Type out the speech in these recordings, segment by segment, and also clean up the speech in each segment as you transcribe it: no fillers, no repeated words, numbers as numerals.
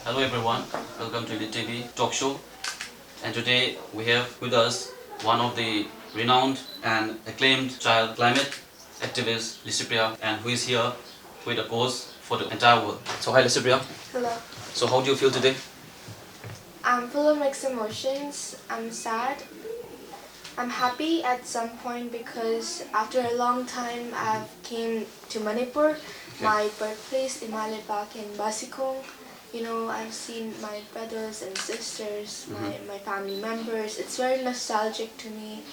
Hello everyone, welcome to ELITETV talk show. And today we have with us one of the renowned and acclaimed child climate activist, Lycipriya, and who is here with a cause for the entire world. So hi Lycipriya. Hello. So how do you feel today? I'm full of mixed emotions. I'm sad. I'm happy at some point because after a long time I've came to Manipur, my birthplace in Malibak in Basikong. I've seen my brothers and sisters, my family members. It's very nostalgic to me.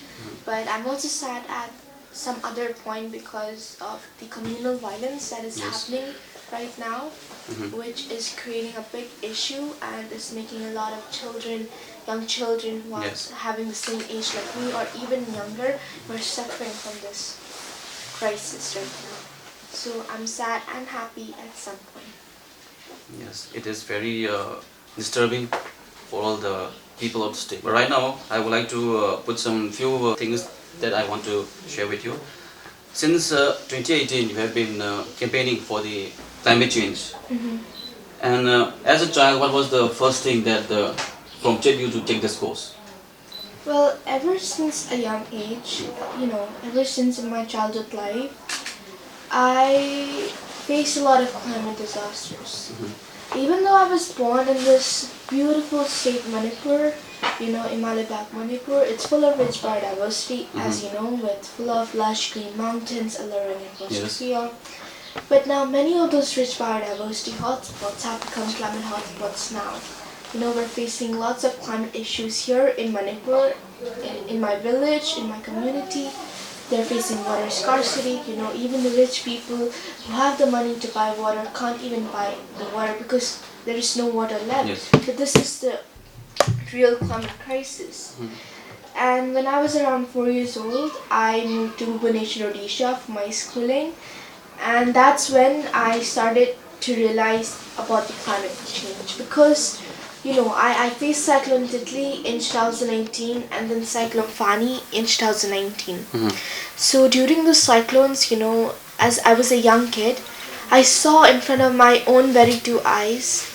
But I'm also sad at some other point because of the communal violence that is happening right now, which is creating a big issue and is making a lot of children, young children who are having the same age like me or even younger, who are suffering from this crisis right now. So I'm sad and happy at some point. Yes, it is very disturbing for all the people of the state. But right now, I would like to put some few things that I want to share with you. Since 2018, you have been campaigning for the climate change. And as a child, what was the first thing that prompted you to take this course? Well, ever since a young age, ever since in my childhood life, I faced a lot of climate disasters. Even though I was born in this beautiful state Manipur, in Malibak, Manipur, it's full of rich biodiversity, as you know, with full of lush green mountains, alluring atmosphere. But now many of those rich biodiversity hotspots have become climate hotspots now. We're facing lots of climate issues here in Manipur, in my village, in my community. They're facing water scarcity. Even the rich people who have the money to buy water can't even buy the water because there is no water left. But this is the real climate crisis. And when I was around 4 years old, I moved to Bhubaneswar, Odisha for my schooling. And that's when I started to realize about the climate change because I faced Cyclone Titli in 2018 and then Cyclone Fani in 2019. So during the cyclones, as I was a young kid, I saw in front of my own very two eyes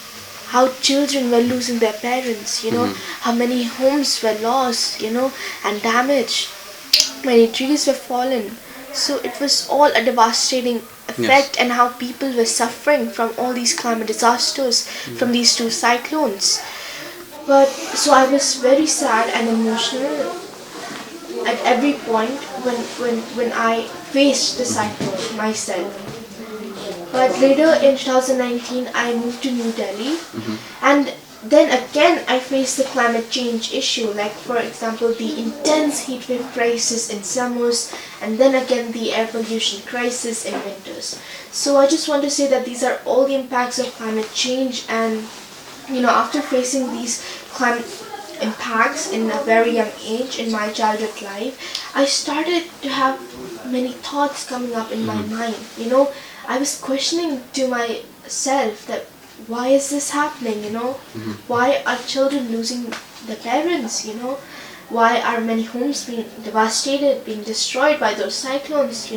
how children were losing their parents, how many homes were lost, and damaged. Many trees were fallen. So it was all a devastating effect and how people were suffering from all these climate disasters from these two cyclones. But so I was very sad and emotional at every point when I faced the cyclone myself. But later in 2019 I moved to New Delhi and then again I faced the climate change issue, like for example the intense heat wave crisis in summers and then again the air pollution crisis in winters. So I just want to say that these are all the impacts of climate change, and after facing these climate impacts in a very young age in my childhood life, I started to have many thoughts coming up in my mind. I was questioning to myself that why is this happening, Why are children losing their parents, Why are many homes being devastated, being destroyed by those cyclones,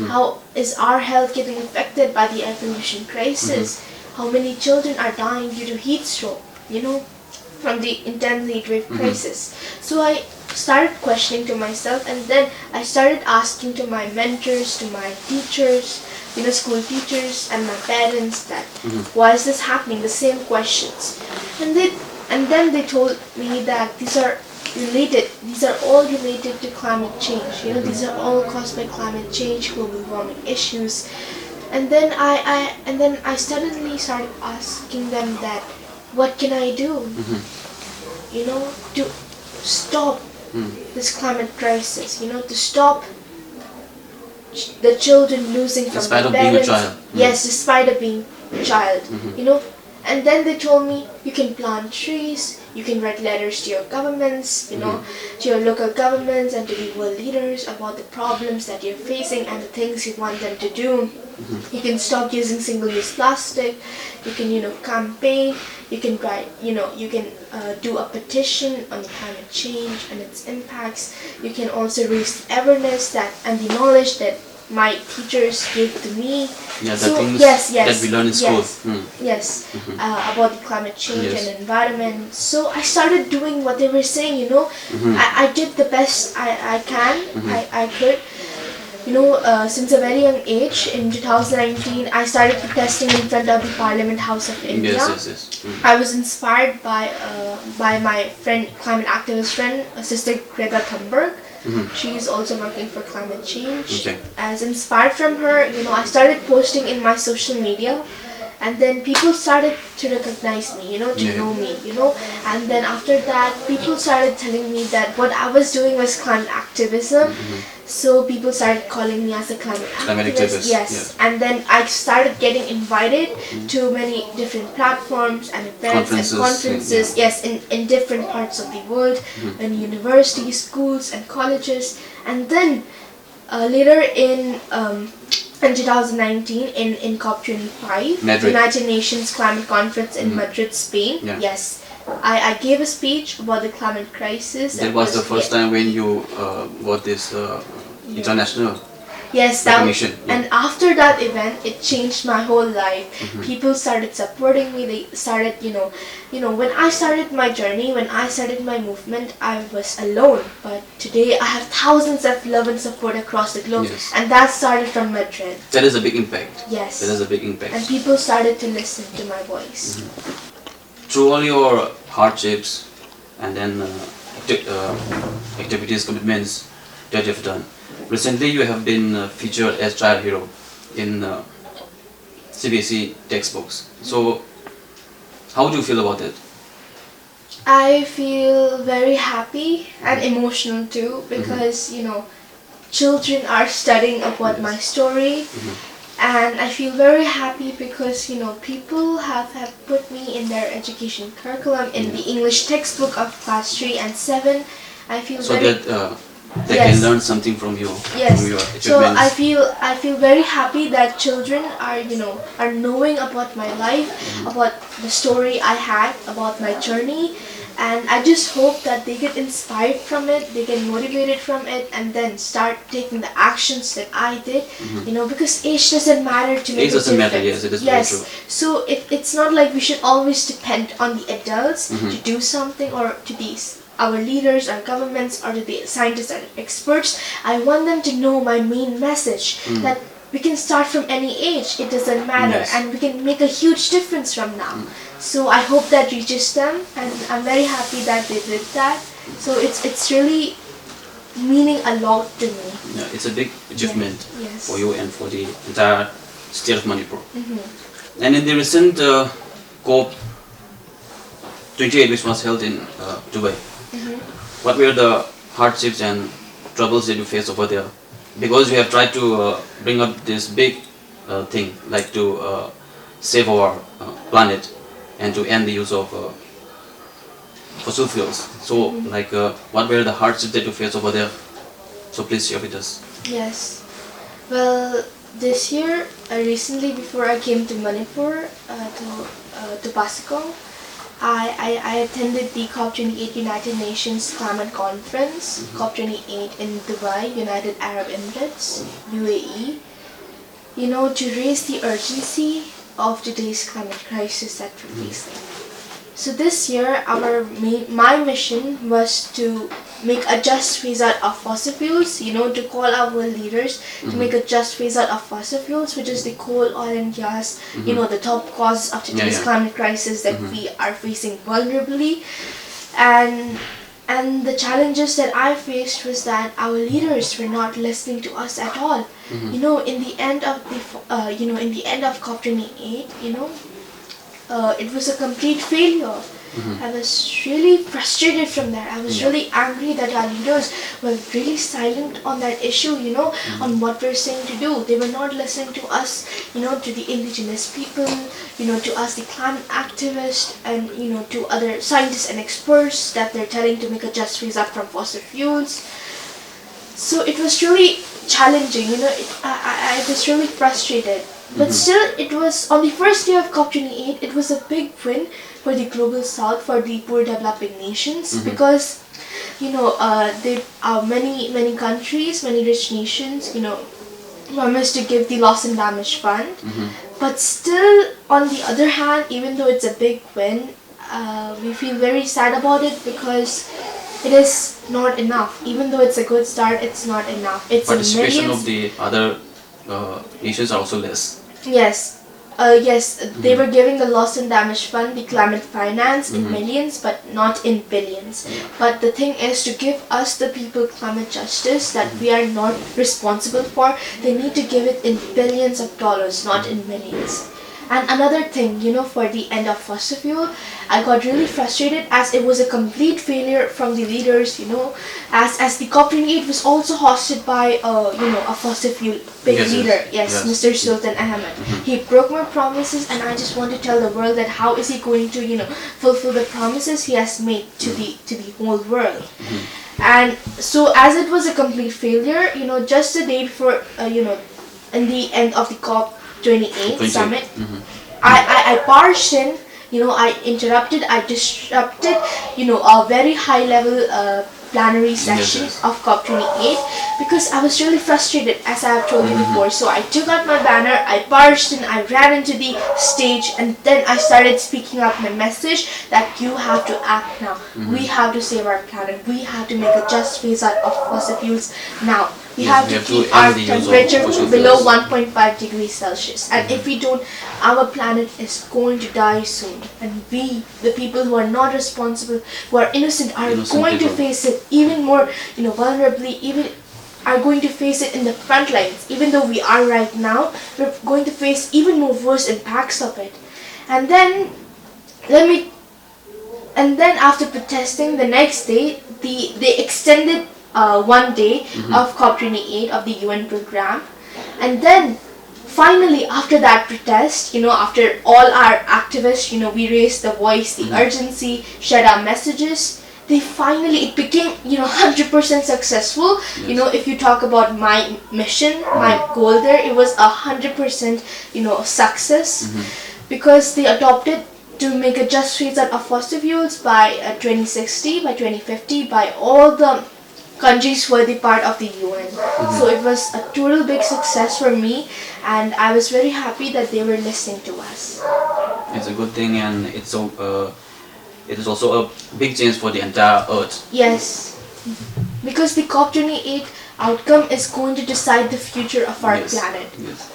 How is our health getting affected by the air pollution crisis? How many children are dying due to heat stroke, from the intense heat wave crisis? So I started questioning to myself, and then I started asking to my mentors, to my teachers, school teachers and my parents that why is this happening, the same questions. And then they told me that these are all related to climate change. These are all caused by climate change, global warming issues. And then I suddenly started asking them that what can I do to stop this climate crisis, to stop the children losing from their parents. Despite of being a child. Yes, despite of being a child. And then they told me you can plant trees, you can write letters to your governments, to your local governments and to the world leaders about the problems that you're facing and the things you want them to do. You can stop using single-use plastic. You can, campaign. You can write, you can do a petition on the climate change and its impacts. You can also raise awareness and the knowledge that my teachers gave to me. Yeah, the So things yes, yes, that we learn in school. yes, yes, about the climate change Yes. and environment. So I started doing what they were saying. You know, I did the best I can. I could. You know, since a very young age, in 2019, I started protesting in front of the Parliament House of India. Yes, yes, yes. I was inspired by my friend, climate activist friend, Sister Greta Thunberg. She is also working for climate change. Okay. As inspired from her, you know, I started posting in my social media, and then people started to recognize me, you know, to Yeah. know me, you know. And then after that, people started telling me that what I was doing was climate activism. So people started calling me as a climate activist. Yes. yeah. And then I started getting invited to many different platforms and events and conferences. Yeah. Yes, in different parts of the world, in universities, schools, and colleges. And then later in 2019, in COP25, Madrid. United Nations Climate Conference in Madrid, Spain. Yeah. Yes. I gave a speech about the climate crisis. That was the first time when you got this international Yes, that was, recognition. Yeah. and after that event, it changed my whole life. People started supporting me. They started, you know, when I started my journey, when I started my movement, I was alone. But today, I have thousands of love and support across the globe, Yes. and that started from Madrid. That is a big impact. Yes, That is a big impact. and people started to listen to my voice. Through all your hardships and then activities, commitments that you've done, recently you have been featured as child hero in CBSE textbooks. So, how do you feel about it? I feel very happy and emotional too, because you know, children are studying about my story. And I feel very happy because, you know, people have put me in their education curriculum in the English textbook of class 3 and 7. I feel So very that they Yes. can learn something from you, yes. from your So achievements. I feel very happy that children are, you know, are knowing about my life, about the story I had, about my journey. And I just hope that they get inspired from it, they get motivated from it, and then start taking the actions that I did. You know, because age doesn't matter to make Age a doesn't matter, difference. yes, it is very true. So it's not like we should always depend on the adults to do something, or to be our leaders, our governments, or to the scientists and experts. I want them to know my main message, that we can start from any age, it doesn't matter, Yes. and we can make a huge difference from now. So I hope that reaches them, and I'm very happy that they did that. So it's really meaning a lot to me. Yeah, it's a big achievement Yes. for you and for the entire state of Manipur. And in the recent COP 28, which was held in Dubai, what were the hardships and troubles that you faced over there? Because you have tried to bring up this big thing, like to save our planet and to end the use of fossil fuels. So, like, what were the hardships that you faced over there? So please share with us. Yes. Well, this year, recently before I came to Manipur, to Pasikong, I attended the COP28 United Nations Climate Conference, COP28 in Dubai, United Arab Emirates, UAE, you know, to raise the urgency of today's climate crisis that we're facing. So this year, my mission was to make a just phase out of fossil fuels, you know, to call our world leaders to make a just phase out of fossil fuels, which is the coal, oil and gas, you know, the top cause of today's climate crisis that we are facing vulnerably. And the challenges that I faced was that our leaders were not listening to us at all. You know, in the end of the COP28, you know, it was a complete failure. I was really frustrated from that. I was really angry that our leaders were really silent on that issue, you know, on what we're saying to do. They were not listening to us, you know, to the indigenous people, you know, to us, the climate activists, and, you know, to other scientists and experts that they're telling to make a just phase up from fossil fuels. So it was really challenging, you know, I was really frustrated. But still, it was, on the first day of COP28, it was a big win for the global south, for the poor developing nations, because, you know, many countries, many rich nations, you know, promised to give the loss and damage fund. But still, on the other hand, even though it's a big win, we feel very sad about it because it is not enough. Even though it's a good start, it's not enough. It's Participation millions. of the other nations are also less. Yes. Yes, they were giving the loss and damage fund, the climate finance in millions, but not in billions. But the thing is, to give us the people climate justice that we are not responsible for, they need to give it in billions of dollars, not in millions. And another thing, for the end of fossil fuel, I got really frustrated as it was a complete failure from the leaders, as the COP28 was also hosted by, a fossil fuel big leader, yes, Mr. Sultan Ahmed. He broke my promises, and I just want to tell the world that how is he going to, fulfill the promises he has made to the whole world. And so as it was a complete failure, just a day before, in the end of the COP28 summit, I barged in, I interrupted, I disrupted, a very high level plenary session of COP28 because I was really frustrated, as I have told you before. So I took out my banner, I barged in, I ran into the stage, and then I started speaking out my message that you have to act now. We have to save our planet. We have to make a just phase out of fossil fuels now. We have to keep our temperature below 1.5 degrees Celsius. And if we don't, our planet is going to die soon. And we, the people who are not responsible, who are innocent, are going to face it even more, vulnerably, even are going to face it in the front lines. Even though we are right now, we're going to face even more worse impacts of it. And then, after protesting the next day, they extended 1 day of COP28 of the UN program. And then finally, after that protest, after all our activists, we raised the voice, the urgency, shared our messages, it became 100% successful. If you talk about my mission, my goal there, it was 100% success because they adopted to make a just phase out of fossil fuels by 2060, by 2050, by all the countries who were the part of the UN. So it was a total big success for me, and I was very happy that they were listening to us. It's a good thing, and it is also a big change for the entire Earth. Yes, because the COP28 outcome is going to decide the future of our planet. Yes.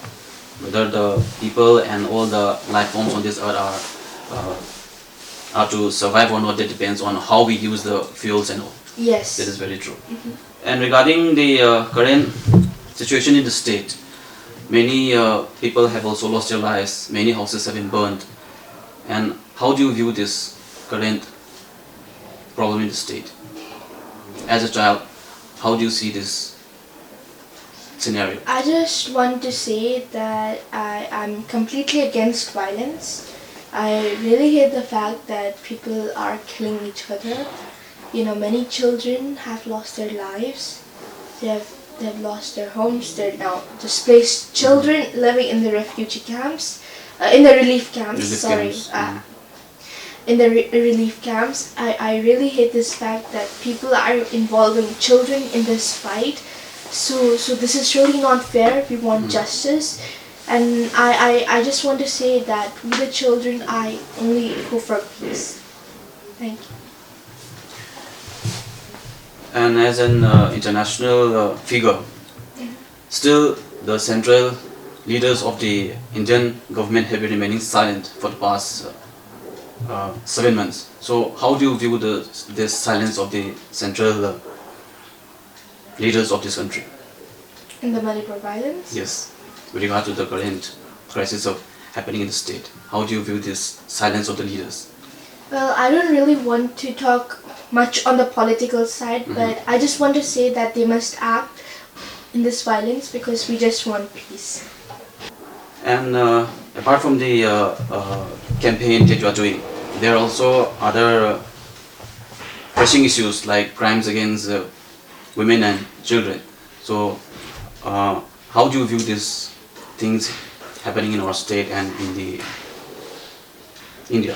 Whether the people and all the life forms on this Earth are to survive or not, that depends on how we use the fuels and all. Yes. That is very true. And regarding the current situation in the state, many people have also lost their lives, many houses have been burned. And how do you view this current problem in the state? As a child, how do you see this scenario? I just want to say that I'm completely against violence. I really hate the fact that people are killing each other. Many children have lost their lives. They've lost their homes. They're now displaced children living in the refugee camps, in the relief camps. In the relief camps. I really hate this fact that people are involving children in this fight. So this is really not fair. We want justice. And I just want to say that we the children, I only hope for peace. Thank you. And as an international figure, still the central leaders of the Indian government have been remaining silent for the past 7 months. So how do you view this silence of the central leaders of this country? In the Manipur violence? Yes, with regard to the current crisis happening in the state. How do you view this silence of the leaders? Well, I don't really want to talk much on the political side, but I just want to say that they must act in this violence because we just want peace. And apart from the campaign that you are doing, there are also other pressing issues like crimes against women and children. So how do you view these things happening in our state and in India?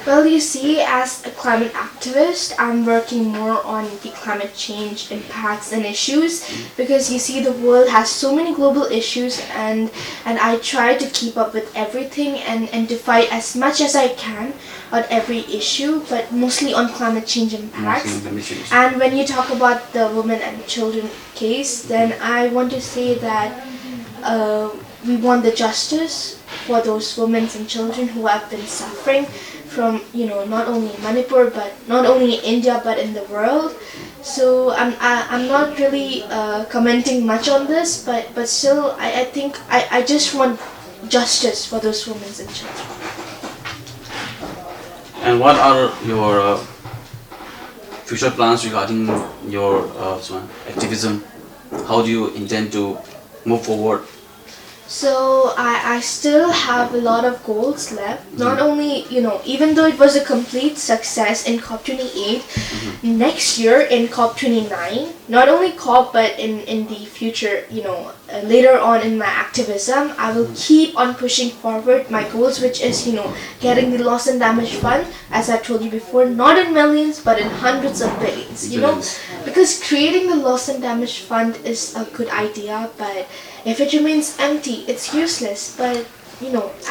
Well, you see, as a climate activist, I'm working more on the climate change impacts and issues because you see the world has so many global issues and I try to keep up with everything and to fight as much as I can on every issue, but mostly on climate change impacts. And when you talk about the women and children case, then I want to say that we want the justice for those women and children who have been suffering from, not only in Manipur, but not only in India, but in the world. So I'm not really commenting much on this, but still I think I just want justice for those women and children. And what are your future plans regarding your activism? How do you intend to move forward? So I still have a lot of goals left. Not only, even though it was a complete success in COP28, next year in COP29, not only COP but in the future, later on in my activism, I will keep on pushing forward my goals, which is, getting the loss and damage fund, as I told you before, not in millions but in hundreds of billions, because creating the loss and damage fund is a good idea, but if it remains empty, it's useless. But,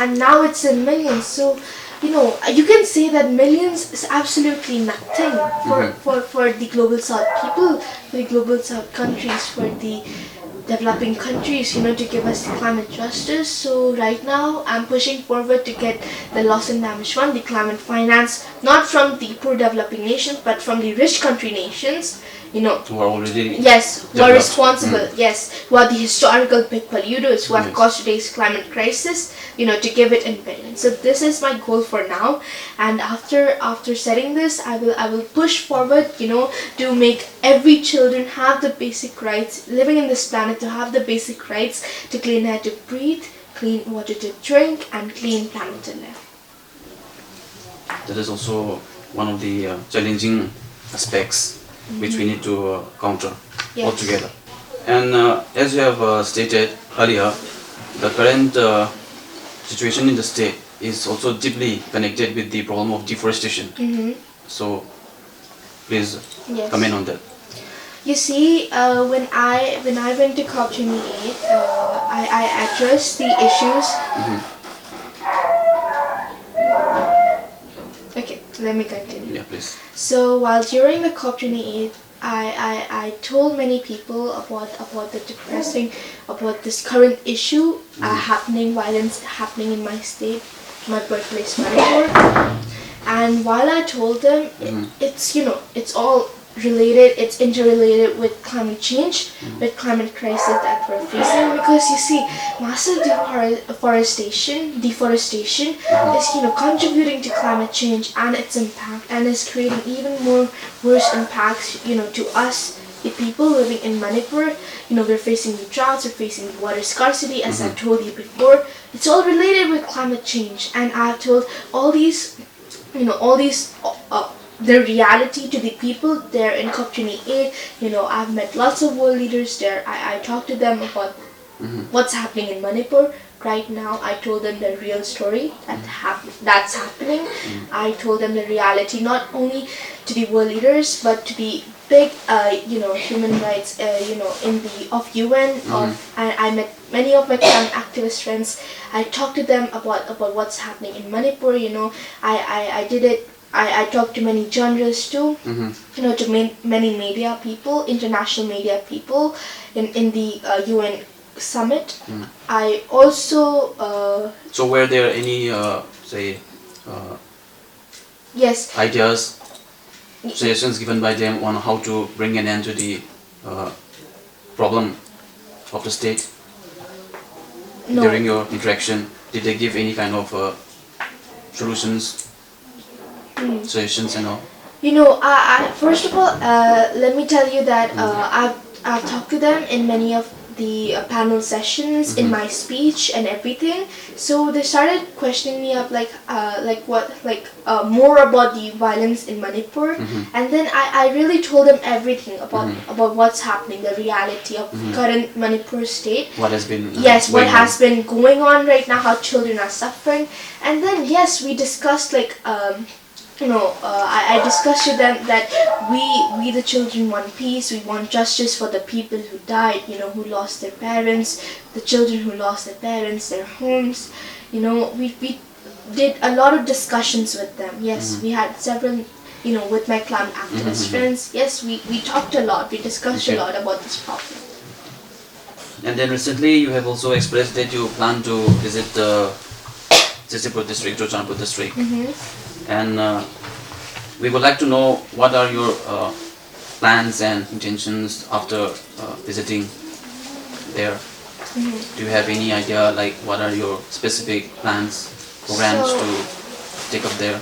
and now it's in millions. So, you can say that millions is absolutely nothing for the global south people, for the global south countries, for the developing countries, to give us the climate justice. So right now, I'm pushing forward to get the loss and damage fund, the climate finance, not from the poor developing nations, but from the rich country nations, who are already who are responsible, who are the historical big polluters who have caused today's climate crisis, to give it in billions. So this is my goal for now, and after setting this, I will push forward, to make every children have the basic rights living in this planet, to have the basic rights to clean air to breathe, clean water to drink, and clean planet to live. That is also one of the challenging aspects which we need to counter altogether. And as you have stated earlier, the current situation in the state is also deeply connected with the problem of deforestation. So please comment on that. You see, when I went to COP28, I addressed the issues. Okay, let me continue. Yeah, please. So while during the COP28, I told many people about the depressing, about this current issue violence happening in my state, my birthplace Manipur. And while I told them, it's all related, it's interrelated with climate change, with climate crisis that we're facing, because you see, massive deforestation is contributing to climate change and its impact, and is creating even more worse impacts to us, the people living in Manipur. We're facing the droughts, we're facing the water scarcity, as I told you before. It's all related with climate change, and I've told all these the reality to the people there in COP28. I've met lots of world leaders there. I talked to them about what's happening in Manipur right now. I told them the real story that's happening. I told them the reality, not only to the world leaders, but to the big, human rights, in the UN. I met many of my climate activist friends. I talked to them about what's happening in Manipur. I did it. I talked to many journalists too, to many media people, international media people in the UN summit. I also... so were there any, ideas, suggestions given by them on how to bring an end to the problem of the state? No. During your interaction, did they give any kind of solutions? Suggestions and all? First of all, let me tell you that I've talked to them in many of the panel sessions, in my speech and everything. So they started questioning me up more about the violence in Manipur, and then I really told them everything about what's happening, the reality of current Manipur state. What has been what has been going on right now, how children are suffering, and then we discussed I discussed with them that we the children want peace, we want justice for the people who died, who lost their parents, the children who lost their parents, their homes. We did a lot of discussions with them. Yes, we had several, with my climate activist friends. Yes, we talked a lot, we discussed a lot about this problem. And then recently you have also expressed that you plan to visit Lycipriya district, Chanpur district. And we would like to know what are your plans and intentions after visiting there. Do you have any idea, like what are your specific plans, programs to take up there?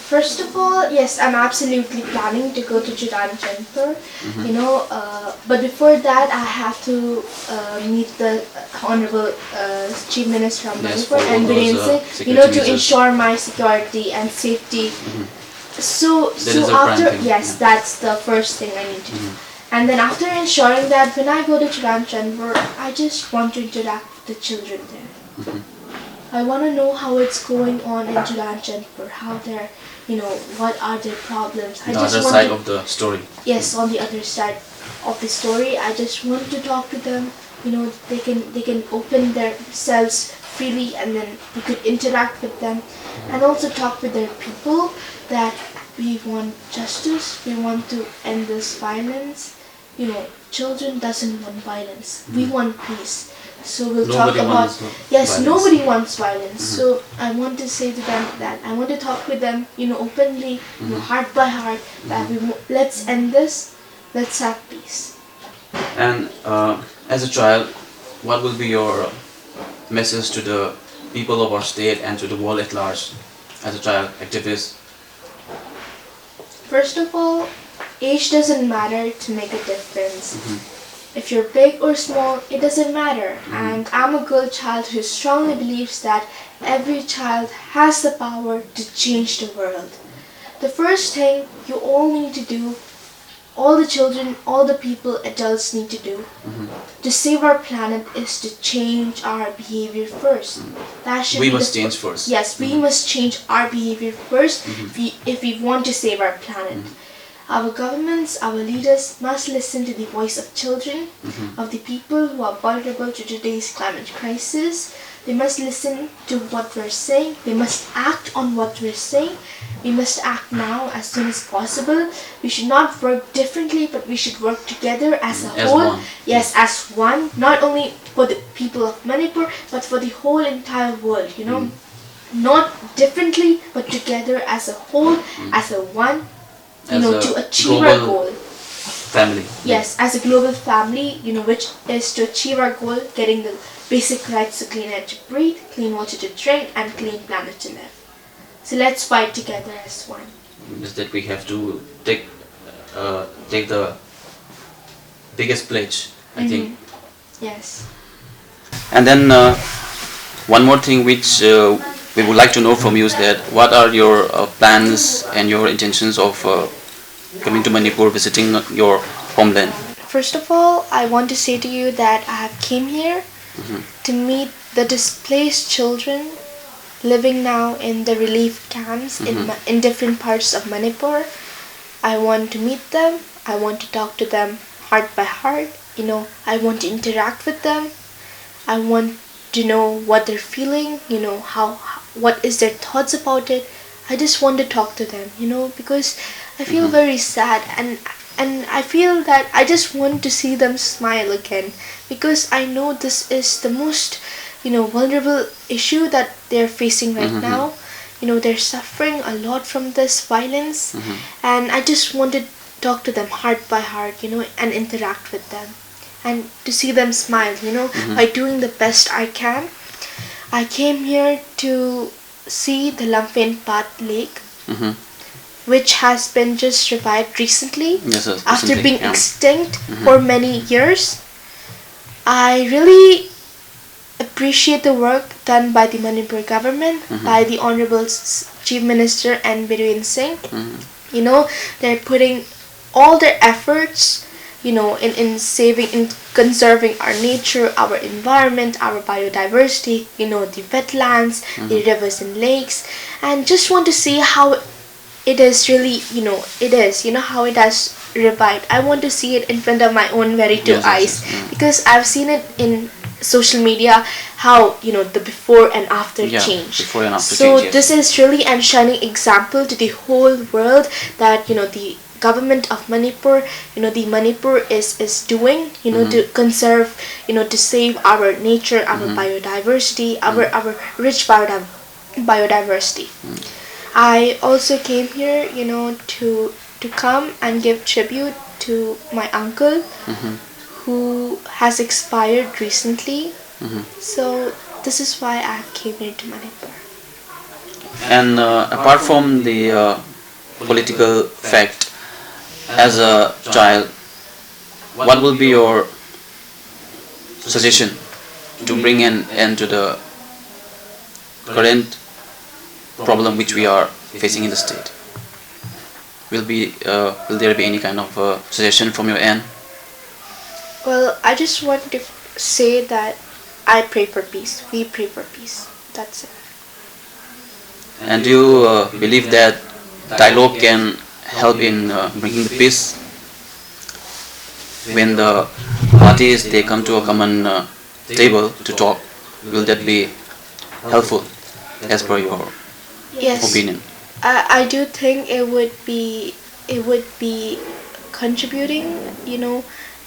First of all, yes, I'm absolutely planning to go to Chanpur. But before that, I have to meet the Honorable Chief Minister of Manipur and to ensure my security and safety. So after, yes, that's the first thing I need to do. And then after ensuring that, when I go to Chanpur, I just want to interact with the children there. I want to know how it's going on in Chanpur, how they're, what are their problems. The other side of the story. Yes, on the other side of the story, I just want to talk to them. They can open themselves freely, and then we could interact with them, and also talk with their people that we want justice, we want to end this violence. Children doesn't want violence. We want peace. So we'll talk about violence. Nobody wants violence. So I want to say to them that I want to talk with them, openly, heart by heart, that let's end this. Let's have peace. And as a child, what will be your message to the people of our state and to the world at large as a child activist? First of all, age doesn't matter to make a difference. If you're big or small, it doesn't matter. And I'm a girl child who strongly believes that every child has the power to change the world. The first thing you all need to do, all the children, all the people, adults need to do to save our planet is to change our behavior first. That should we must change first. Yes, we must change our behavior first if we want to save our planet. Our governments, our leaders must listen to the voice of children, of the people who are vulnerable to today's climate crisis. They must listen to what we're saying. They must act on what we're saying. We must act now as soon as possible. We should not work differently, but we should work together as a whole. One. Yes, as one. Not only for the people of Manipur, but for the whole entire world, Not differently, but together as a whole, as a one. To achieve our goal. Family. Yes, as a global family, which is to achieve our goal, getting the basic rights to clean air to breathe, clean water to drink, and clean planet to live. So let's fight together as one. Is that we have to take the biggest pledge, I think. Yes. And then one more thing which we would like to know from you is that what are your plans and your intentions of coming to Manipur, visiting your homeland? First of all, I want to say to you that I have came here to meet the displaced children living now in the relief camps in different parts of Manipur. I want to meet them. I want to talk to them heart by heart. I want to interact with them. I want to know what they're feeling, what is their thoughts about it. I just want to talk to them, because I feel very sad, and I feel that I just want to see them smile again, because I know this is the most, vulnerable issue that they're facing right now. They're suffering a lot from this violence, and I just want to talk to them heart by heart, and interact with them, and to see them smile, by doing the best I can. I came here to see the Path Lake, which has been just revived recently, after being extinct for many years. I really appreciate the work done by the Manipur government, by the Honorable Chief Minister and Singh. They're putting all their efforts in saving, in conserving our nature, our environment, our biodiversity, the wetlands, the rivers and lakes, and just want to see how it is really, how it has revived. I want to see it in front of my own very two eyes, because I've seen it in social media, how the before and after change. Before and after so change, this is really a shining example to the whole world that the government of Manipur, the Manipur is doing, to conserve, to save our nature, our biodiversity, our rich biodiversity. I also came here, to come and give tribute to my uncle, who has expired recently. So this is why I came here to Manipur. And apart from the political fact, as a child, what will be your suggestion to bring an end to the current problem which we are facing in the state? Will there be any kind of suggestion from your end? Well, I just want to say that I pray for peace. We pray for peace. That's it. And do you believe that dialogue can help in bringing the peace? When the parties they come to a common table to talk, will that be helpful as per your opinion? I do think it would be contributing,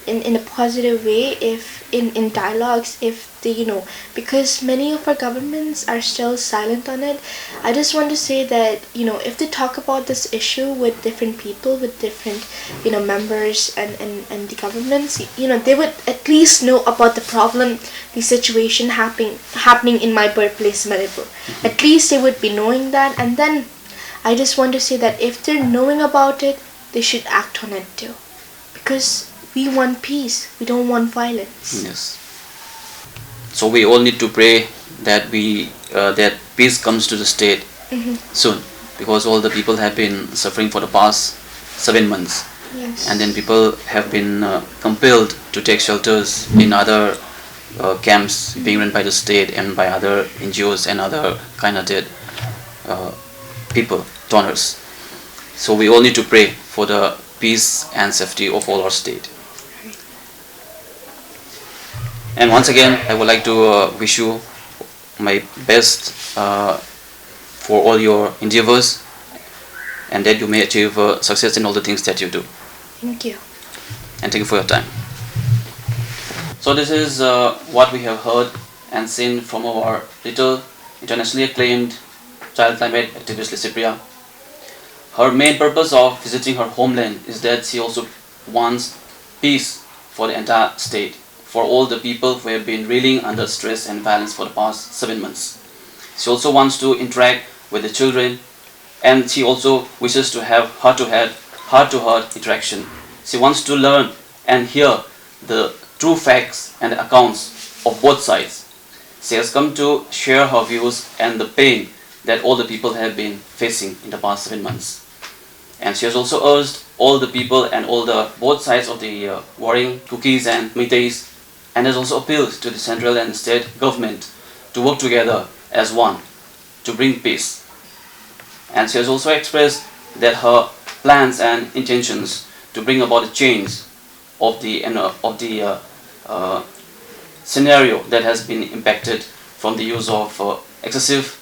in a positive way, if in dialogues, if they, because many of our governments are still silent on it. I just want to say that, if they talk about this issue with different people, with different, members and the governments, they would at least know about the problem, the situation happening in my birthplace, Manipur. At least they would be knowing that, and then I just want to say that if they're knowing about it, they should act on it too, because we want peace. We don't want violence. Yes. So we all need to pray that that peace comes to the state soon, because all the people have been suffering for the past 7 months. Yes. And then people have been compelled to take shelters in other camps being run by the state and by other NGOs and other kind of dead people, donors. So we all need to pray for the peace and safety of all our state. And once again, I would like to wish you my best for all your endeavors, and that you may achieve success in all the things that you do. Thank you. And thank you for your time. So this is what we have heard and seen from our little internationally acclaimed child climate activist Lycipriya. Her main purpose of visiting her homeland is that she also wants peace for the entire state, for all the people who have been reeling under stress and violence for the past 7 months. She also wants to interact with the children, and she also wishes to have heart-to-heart interaction. She wants to learn and hear the true facts and accounts of both sides. She has come to share her views and the pain that all the people have been facing in the past 7 months. And she has also urged all the people and all the both sides of the warring Kukis and Meiteis, and has also appealed to the central and state government to work together as one to bring peace. And she has also expressed that her plans and intentions to bring about a change of the scenario that has been impacted from the use of excessive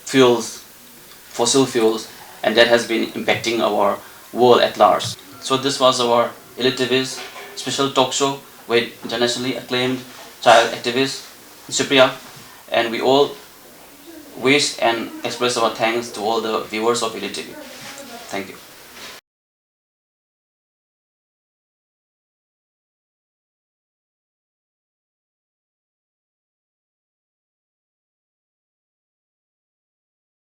fossil fuels, and that has been impacting our world at large. So this was our ELITETV's special talk show with internationally acclaimed child activist Lycipriya, and we all wish and express our thanks to all the viewers of ELITETV. Thank you.